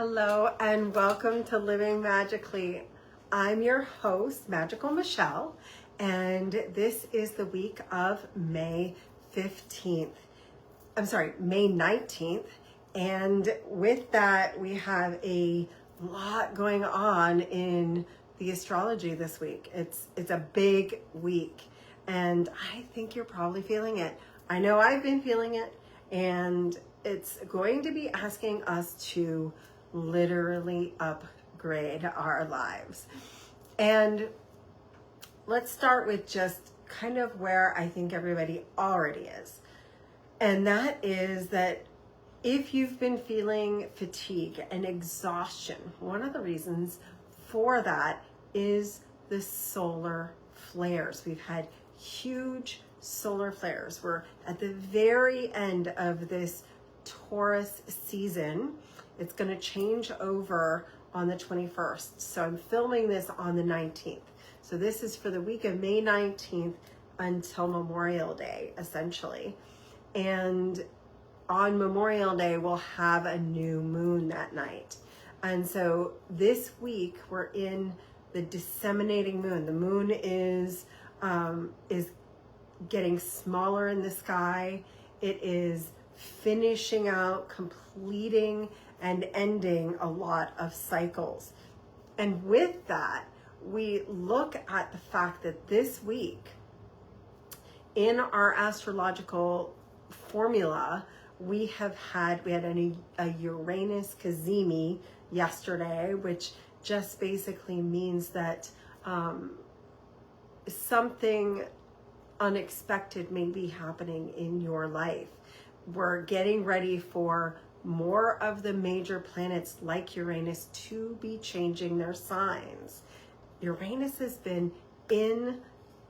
Hello and welcome to Living Magically. I'm your host, Magical Michelle, and this is the week of May 19th. And with that, we have a lot going on in the astrology this week. It's a big week, and I think you're probably feeling it. I know I've been feeling it, and it's going to be asking us to literally upgrade our lives. And let's start with just kind of where I think everybody already is. And that is that if you've been feeling fatigue and exhaustion, one of the reasons for that is the solar flares. We've had huge solar flares. We're at the very end of this Taurus season. It's going to change over on the 21st. So I'm filming this on the 19th. So this is for the week of May 19th until Memorial Day, essentially. And on Memorial Day, we'll have a new moon that night. And so this week, we're in the disseminating moon. The moon is getting smaller in the sky. It is finishing out, completing, and ending a lot of cycles. And with that, we look at the fact that this week, in our astrological formula, we had a Uranus cazimi yesterday, which just basically means that something unexpected may be happening in your life. We're getting ready for more of the major planets like Uranus to be changing their signs. Uranus has been in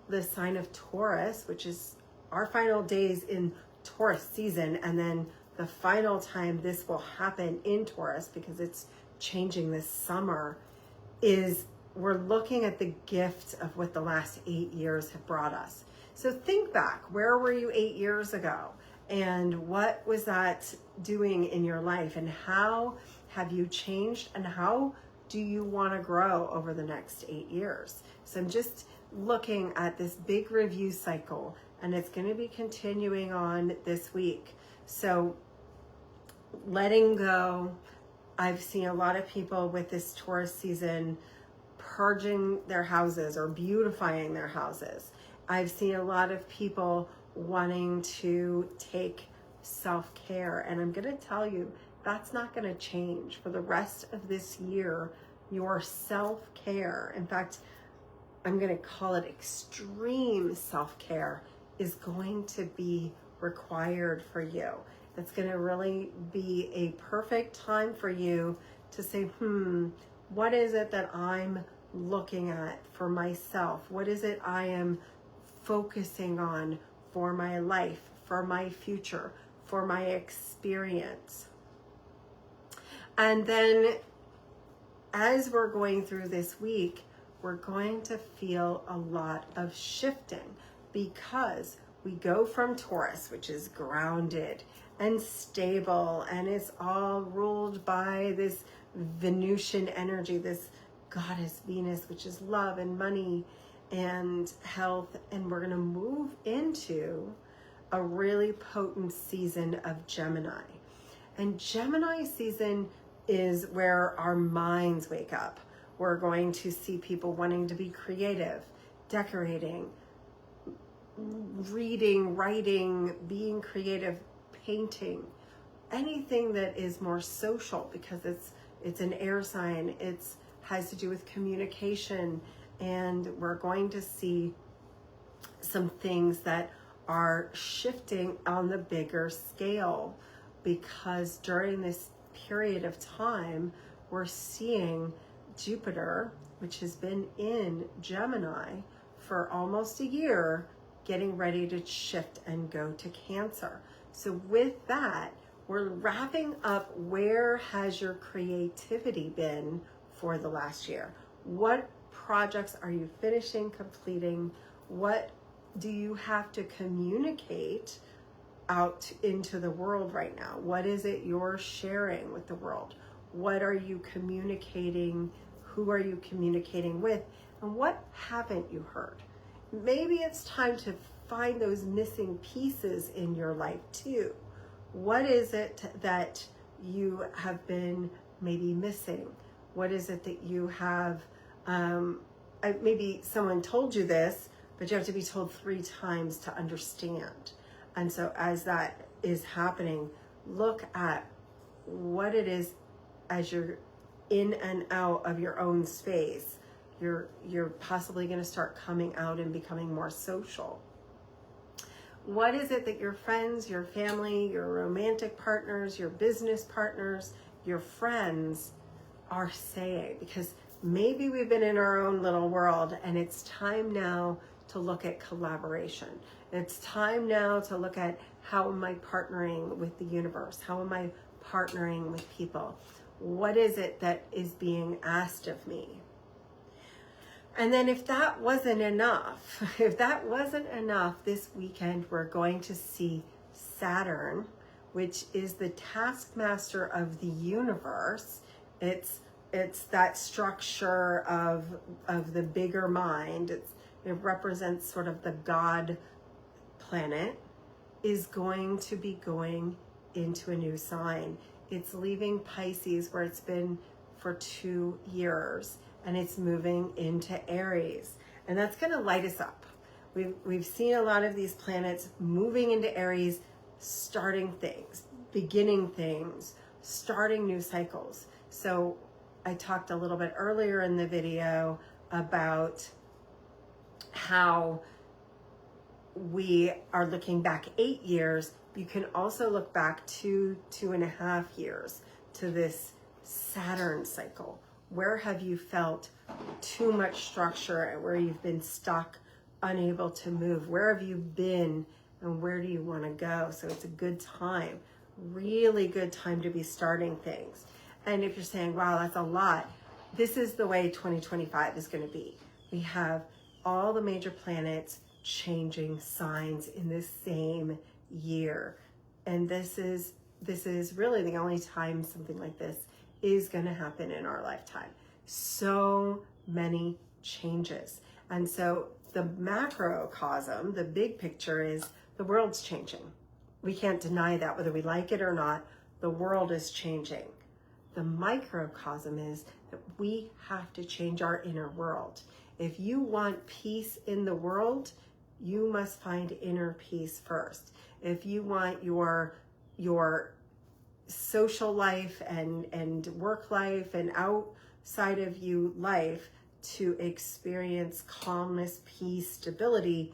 the sign of Taurus, which is our final days in Taurus season, and then the final time this will happen in Taurus, because it's changing this summer, is we're looking at the gift of what the last 8 years have brought us. So think back, where were you 8 years ago? And what was that doing in your life? And how have you changed? And how do you want to grow over the next 8 years? So I'm just looking at this big review cycle, and it's going to be continuing on this week. So letting go. I've seen a lot of people with this Taurus season purging their houses or beautifying their houses. I've seen a lot of people wanting to take self-care, and I'm going to tell you that's not going to change for the rest of this year. Your self-care, in fact, I'm going to call it extreme self-care, is going to be required for you. It's going to really be a perfect time for you to say, what is it that I'm looking at for myself? What is it I am focusing on for my life, for my future, for my experience? And then as we're going through this week, we're going to feel a lot of shifting, because we go from Taurus, which is grounded and stable, and it's all ruled by this Venusian energy, this goddess Venus, which is love and money and health. And we're going to move into a really potent season of Gemini. And Gemini season is where our minds wake up. We're going to see people wanting to be creative, decorating, reading, writing, being creative, painting, anything that is more social, because it's an air sign. It's has to do with communication, and we're going to see some things that are shifting on the bigger scale, because during this period of time, we're seeing Jupiter, which has been in Gemini for almost a year, getting ready to shift and go to Cancer. So with that, we're wrapping up, where has your creativity been for the last year? What projects are you finishing, completing? What do you have to communicate out into the world right now? What is it you're sharing with the world? What are you communicating? Who are you communicating with? And what haven't you heard? Maybe it's time to find those missing pieces in your life too. What is it that you have been maybe missing? What is it that you have, maybe someone told you this, but you have to be told 3 times to understand. And so as that is happening, look at what it is as you're in and out of your own space. You're possibly going to start coming out and becoming more social. What is it that your friends, your family, your romantic partners, your business partners, your friends are saying? Because maybe we've been in our own little world, and it's time now to look at collaboration. It's time now to look at, how am I partnering with the universe? How am I partnering with people? What is it that is being asked of me? And then if that wasn't enough, this weekend we're going to see Saturn, which is the taskmaster of the universe. It's that structure of the bigger mind. It represents sort of the God planet, is going to be going into a new sign. It's leaving Pisces, where it's been for 2 years, and it's moving into Aries. And that's going to light us up. We've seen a lot of these planets moving into Aries, starting things, beginning things, starting new cycles. So I talked a little bit earlier in the video about how we are looking back 8 years. You can also look back 2.5 years to this Saturn cycle. Where have you felt too much structure, and where you've been stuck, unable to move? Where have you been, and where do you want to go? So it's a good time, really good time to be starting things. And if you're saying, wow, that's a lot, this is the way 2025 is going to be. We have all the major planets changing signs in the same year. And this is really the only time something like this is going to happen in our lifetime. So many changes. And so the macrocosm, the big picture, is the world's changing. We can't deny that, whether we like it or not. The world is changing. The microcosm is that we have to change our inner world. If you want peace in the world, you must find inner peace first. If you want your social life and work life and outside of you life to experience calmness, peace, stability,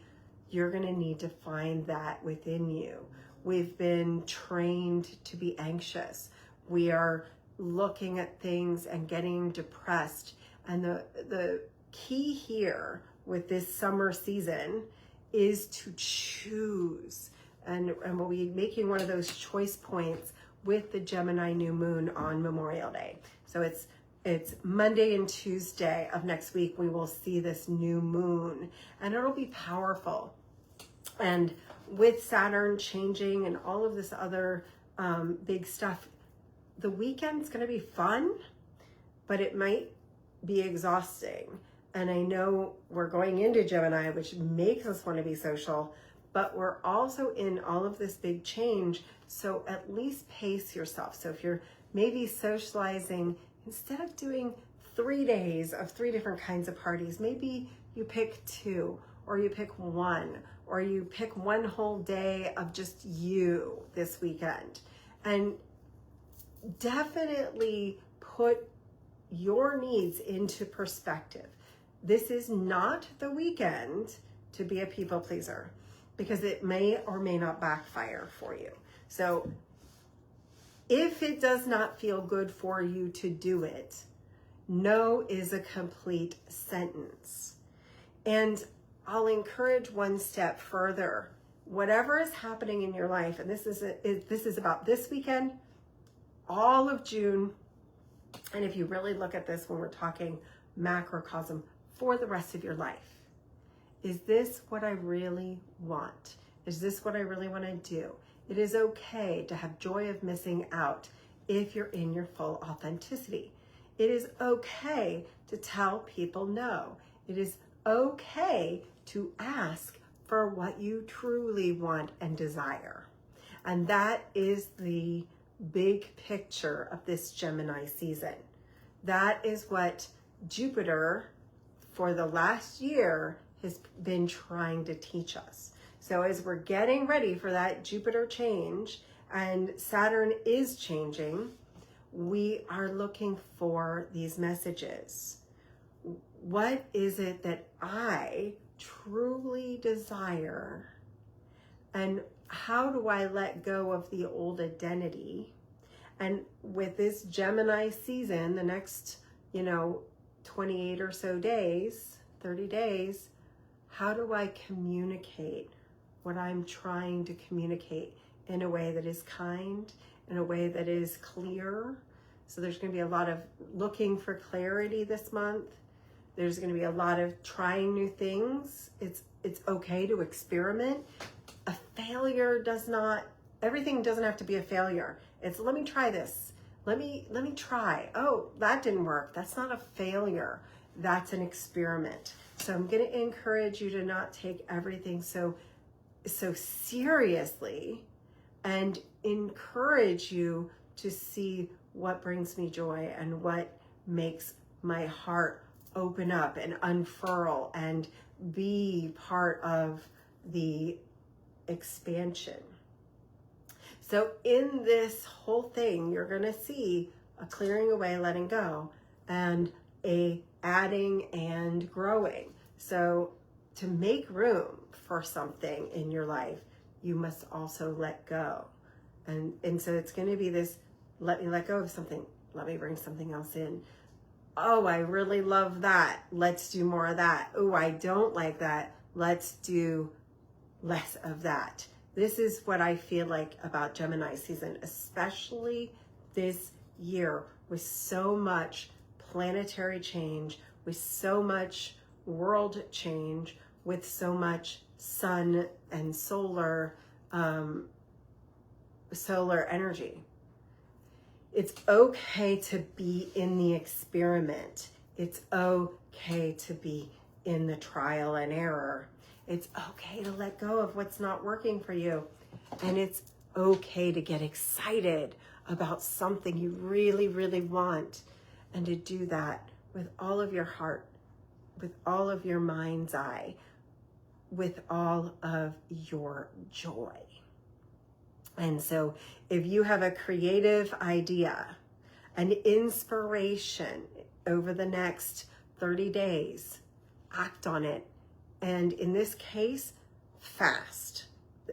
you're going to need to find that within you. We've been trained to be anxious. We are looking at things and getting depressed. And the key here with this summer season is to choose. And we'll be making one of those choice points with the Gemini new moon on Memorial Day. So it's Monday and Tuesday of next week, we will see this new moon, and it'll be powerful. And with Saturn changing and all of this other big stuff, the weekend's going to be fun, but it might be exhausting. And I know we're going into Gemini, which makes us want to be social, but we're also in all of this big change. So at least pace yourself. So if you're maybe socializing, instead of doing 3 days of 3 different kinds of parties, maybe you pick 2, or you pick 1, or you pick 1 whole day of just you this weekend. And definitely put your needs into perspective. This is not the weekend to be a people pleaser, because it may or may not backfire for you. So if it does not feel good for you to do it, no is a complete sentence. And I'll encourage one step further. Whatever is happening in your life, and this is about this weekend, all of June, and if you really look at this when we're talking macrocosm, for the rest of your life. Is this what I really want? Is this what I really want to do? It is okay to have joy of missing out if you're in your full authenticity. It is okay to tell people no. It is okay to ask for what you truly want and desire. And that is the big picture of this Gemini season. That is what Jupiter, for the last year, has been trying to teach us. So as we're getting ready for that Jupiter change, and Saturn is changing, we are looking for these messages. What is it that I truly desire? And how do I let go of the old identity? And with this Gemini season, the next, 28 or so days, 30 days, how do I communicate what I'm trying to communicate in a way that is kind, in a way that is clear? So there's going to be a lot of looking for clarity this month. There's going to be a lot of trying new things. It's okay to experiment. A failure everything doesn't have to be a failure. It's, let me try this. Let me try. Oh, that didn't work. That's not a failure. That's an experiment. So I'm going to encourage you to not take everything so seriously, and encourage you to see what brings me joy and what makes my heart open up and unfurl and be part of the expansion. So in this whole thing, you're going to see a clearing away, letting go, and a adding and growing. So to make room for something in your life, you must also let go. And so it's going to be this, let me let go of something. Let me bring something else in. Oh, I really love that. Let's do more of that. Oh, I don't like that. Let's do less of that. This is what I feel like about Gemini season, especially this year, with so much planetary change, with so much world change, with so much sun and solar energy. It's okay to be in the experiment. It's okay to be in the trial and error. It's okay to let go of what's not working for you. And it's okay to get excited about something you really, really want, and to do that with all of your heart, with all of your mind's eye, with all of your joy. And so if you have a creative idea, an inspiration over the next 30 days, act on it. And in this case, fast.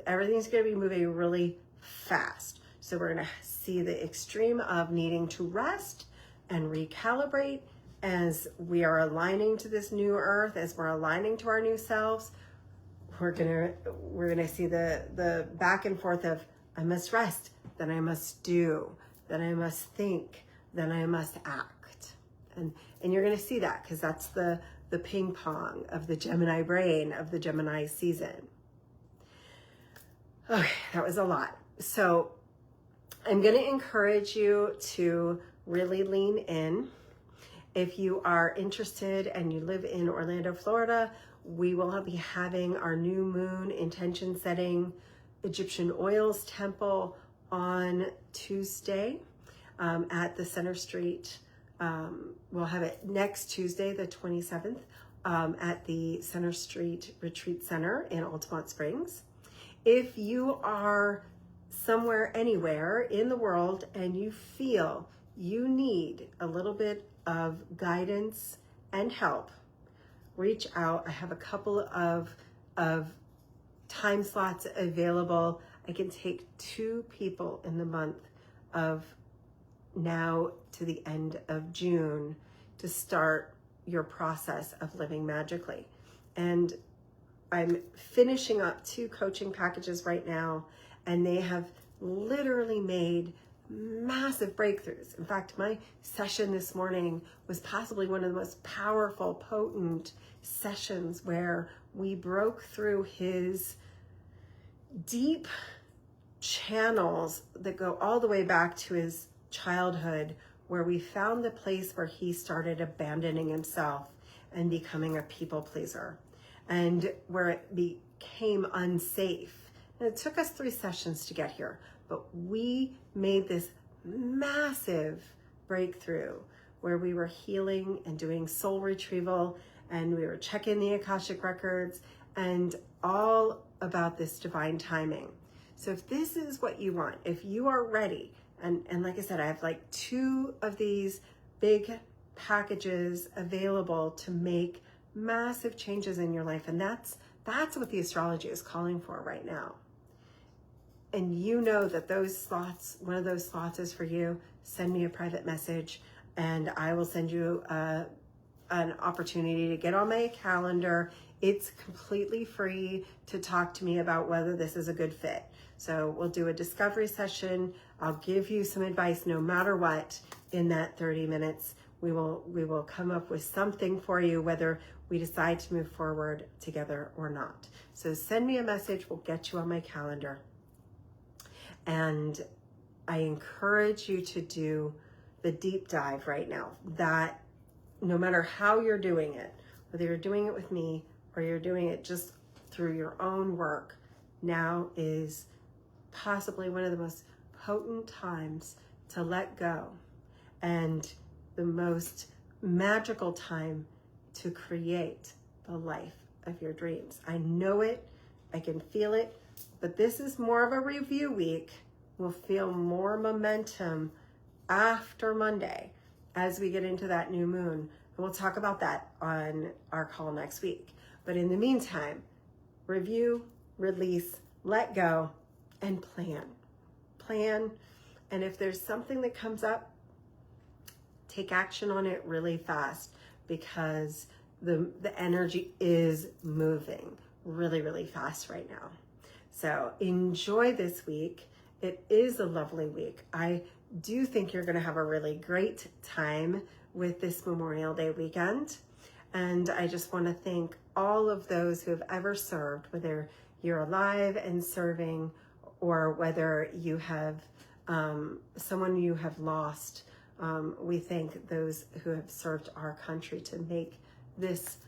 Everything's going to be moving really fast. So we're going to see the extreme of needing to rest and recalibrate as we are aligning to this new earth, as we're aligning to our new selves. We're gonna see the back and forth of, I must rest, then I must do, then I must think, then I must act. And you're gonna see that, because that's the ping pong of the Gemini brain, of the Gemini season. Okay, that was a lot. So I'm gonna encourage you to really lean in. If you are interested and you live in Orlando, Florida, we will be having our new moon intention setting Egyptian oils temple on Tuesday at the Center Street. We'll have it next Tuesday, the 27th, at the Center Street Retreat Center in Altamont Springs. If you are somewhere, anywhere in the world, and you feel you need a little bit of guidance and help, reach out. I have a couple of time slots available. I can take 2 people in the month of now to the end of June to start your process of living magically. And I'm finishing up 2 coaching packages right now, and they have literally made massive breakthroughs. In fact, my session this morning was possibly one of the most powerful, potent sessions, where we broke through his deep channels that go all the way back to his childhood where we found the place where he started abandoning himself and becoming a people pleaser, and where it became unsafe. And it took us 3 sessions to get here, but we made this massive breakthrough where we were healing and doing soul retrieval, and we were checking the Akashic records, and all about this divine timing. So if this is what you want, if you are ready, and like I said, I have like 2 of these big packages available to make massive changes in your life. And that's what the astrology is calling for right now. And you know that those slots, one of those slots is for you. Send me a private message and I will send you an opportunity to get on my calendar. It's completely free to talk to me about whether this is a good fit. So we'll do a discovery session. I'll give you some advice no matter what in that 30 minutes. We will come up with something for you, whether we decide to move forward together or not. So send me a message. We'll get you on my calendar. And I encourage you to do the deep dive right now, that no matter how you're doing it, whether you're doing it with me or you're doing it just through your own work, now is possibly one of the most potent times to let go, and the most magical time to create the life of your dreams. I know it, I can feel it, but this is more of a review week. We'll feel more momentum after Monday as we get into that new moon. And we'll talk about that on our call next week. But in the meantime, review, release, let go, and plan. Plan. And if there's something that comes up, take action on it really fast, because the energy is moving really, really fast right now. So enjoy this week. It is a lovely week. I do think you're going to have a really great time with this Memorial Day weekend. And I just want to thank all of those who have ever served, whether you're alive and serving, or whether you have someone you have lost. We thank those who have served our country to make this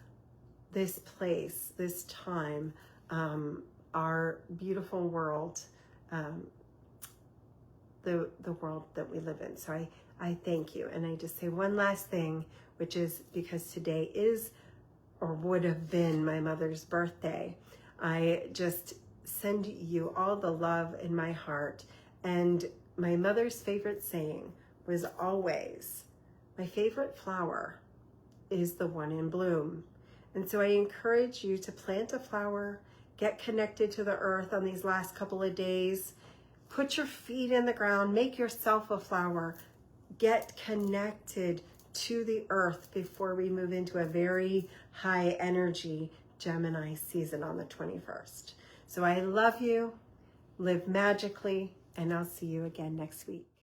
place, this time, our beautiful world, the world that we live in. So I thank you. And I just say one last thing, which is because today is, or would have been, my mother's birthday. I just send you all the love in my heart. And my mother's favorite saying was always, my favorite flower is the one in bloom. And so I encourage you to plant a flower, get connected to the earth on these last couple of days, put your feet in the ground, make yourself a flower, get connected to the earth before we move into a very high energy Gemini season on the 21st. So I love you, live magically, and I'll see you again next week.